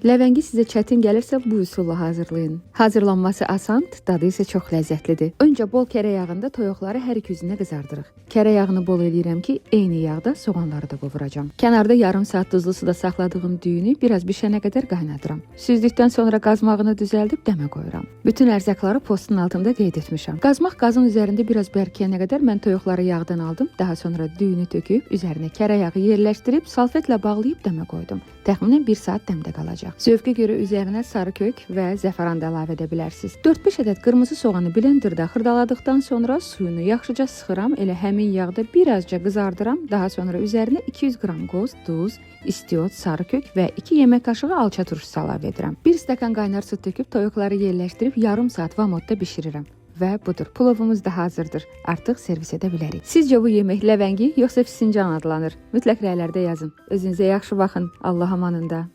Ləvəngi sizə çətin gəlirsə bu üsulla hazırlayın. Hazırlanması asandır, dadı isə çox ləzzətlidir. Öncə bol kərə yağında toyuqları hər iki üzünə qızardırıq. Kərə yağını bol eləyirəm ki, eyni yağda soğanları da qovuracam. Kənarda yarım saat duzlu suda saxladığım düyünü biraz bişənə qədər qaynadıram. Süzdükdən sonra qazmağını düzəldib dəmə qoyuram. Bütün ərzaqları postun altında qeyd etmişəm. Qazmaq qazın üzərində biraz bərkiyənə qədər mən toyuqları yağdan aldım. Daha sonra düyünü töküb üzərinə kərə yağı yerləşdirib salfetlə bağlayıb dəmə qoydum. Təxminən 1 saat dəmdə qalacaq. Zövqə görə üzərinə sarı kök və zəfəran da əlavə edə bilərsiniz. 4-5 ədəd qırmızı soğanı blenderda xırdaladıqdan sonra suyunu yaxşıca sıxıram. Elə həmin yağda birazca qızardıram. Daha sonra üzərinə 200 qram qoz, duz, istiot, sarı kök və 2 yemək qaşığı alça turşusu əlavə edirəm. 1 stəkan qaynar su töküb toyuqları yerləşdirib yarım saat vamodda bişirirəm. Və budur, pulovumuz da hazırdır. Artıq servis edə bilərik. Sizcə bu yemək ləvəngi yoxsa fincan adlanır? Mütləq rəylərdə yazın. Özünüzə yaxşı baxın. Allah amanında.